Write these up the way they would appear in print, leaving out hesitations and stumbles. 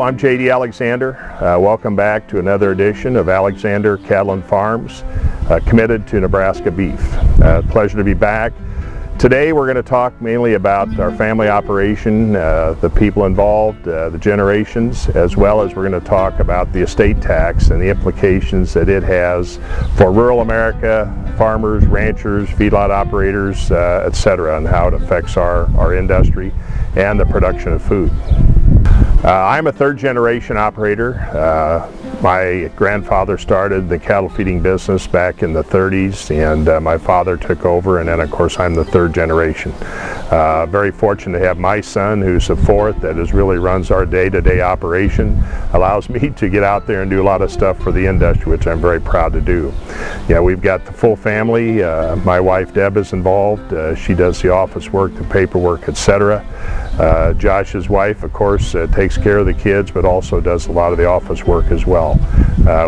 I'm J.D. Alexander. Welcome back to another edition of Alexander Cattlemen Farms, committed to Nebraska beef. Pleasure to be back. Today we're going to talk mainly about our family operation, the people involved, the generations, as well as we're going to talk about the estate tax and the implications that it has for rural America, farmers, ranchers, feedlot operators, etc., and how it affects our industry and the production of food. I'm a third generation operator. My grandfather started the cattle feeding business back in the 30s, and my father took over, and then of course I'm the third generation. Very fortunate to have my son, who's the fourth, that really runs our day-to-day operation, allows me to get out there and do a lot of stuff for the industry, which I'm very proud to do. Yeah, we've got the full family. My wife Deb is involved. She does the office work, the paperwork, etc. Josh's wife, of course, takes care of the kids, but also does a lot of the office work as well.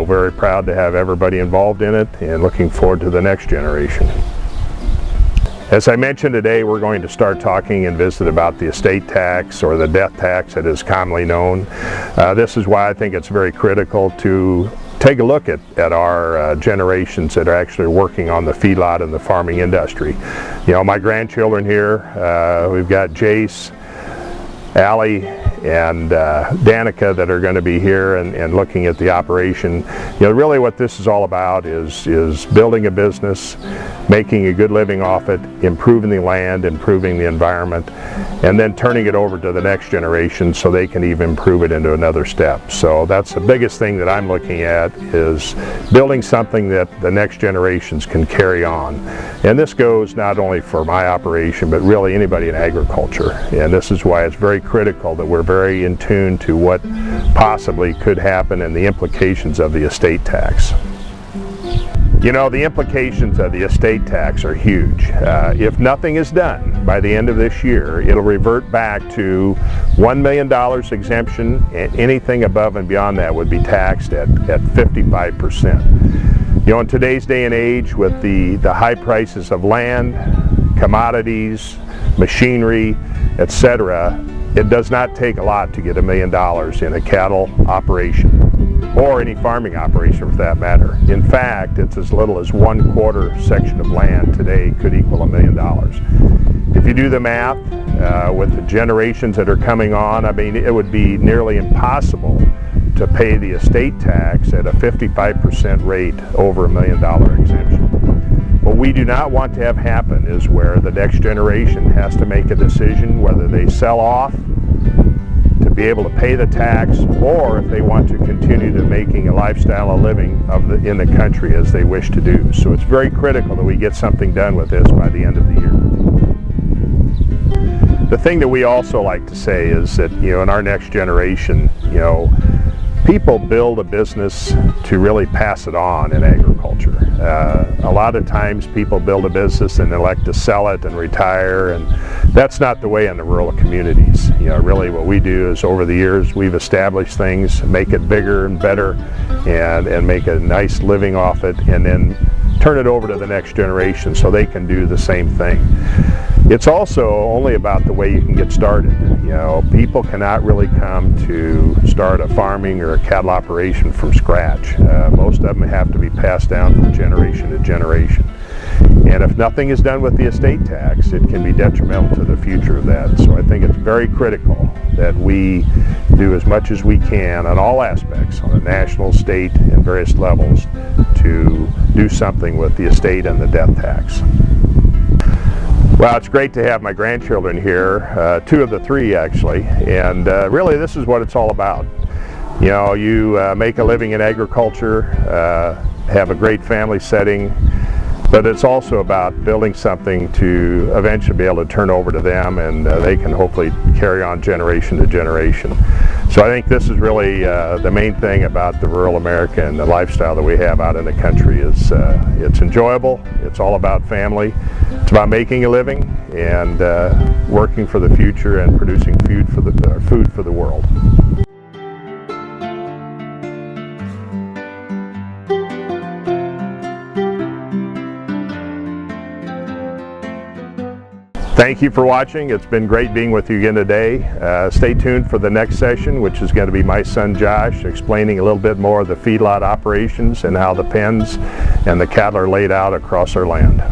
Very proud to have everybody involved in it, and looking forward to the next generation. As I mentioned, today we're going to start talking and visit about the estate tax, or the death tax that is commonly known. This is why I think it's very critical to take a look at our generations that are actually working on the feedlot and the farming industry. You know, my grandchildren here, we've got Jace, Allie, and Danica that are going to be here and looking at the operation. You know, really what this is all about is building a business, making a good living off it, improving the land, improving the environment, and then turning it over to the next generation so they can even improve it into another step. So that's the biggest thing that I'm looking at, is building something that the next generations can carry on. And this goes not only for my operation, but really anybody in agriculture. And this is why it's very critical that we're very in tune to what possibly could happen and the implications of the estate tax. You know, the implications of the estate tax are huge. If nothing is done by the end of this year, it'll revert back to $1 million exemption, and anything above and beyond that would be taxed at 55%. You know, in today's day and age, with the high prices of land, commodities, machinery, etc., it does not take a lot to get $1 million in a cattle operation, or any farming operation for that matter. In fact, it's as little as 1/4 section of land today could equal $1 million. If you do the math with the generations that are coming on, I mean, it would be nearly impossible to pay the estate tax at a 55% rate over $1 million exemption. What we do not want to have happen is where the next generation has to make a decision whether they sell off to be able to pay the tax, or if they want to continue to making a lifestyle of living in the country as they wish to do. So it's very critical that we get something done with this by the end of the year. The thing that we also like to say is that, you know, in our next generation, you know, people build a business to really pass it on in agriculture. A lot of times people build a business and elect to sell it and retire, and that's not the way in the rural communities. You know, really what we do is, over the years, we've established things, make it bigger and better, and make a nice living off it, and then turn it over to the next generation so they can do the same thing. It's also only about the way you can get started. You know, people cannot really come to start a farming or a cattle operation from scratch. Most of them have to be passed down from generation to generation. And if nothing is done with the estate tax, it can be detrimental to the future of that. So I think it's very critical that we do as much as we can on all aspects, on a national, state, and various levels, to do something with the estate and the death tax. Well, it's great to have my grandchildren here, 2 of the 3 actually, and really this is what it's all about. You know, you make a living in agriculture, have a great family setting, but it's also about building something to eventually be able to turn over to them, and they can hopefully carry on generation to generation. So I think this is really the main thing about the rural America and the lifestyle that we have out in the country. Is it's enjoyable, it's all about family, it's about making a living and working for the future and producing food for the world. Thank you for watching. It's been great being with you again today. Stay tuned for the next session, which is going to be my son Josh explaining a little bit more of the feedlot operations and how the pens and the cattle are laid out across our land.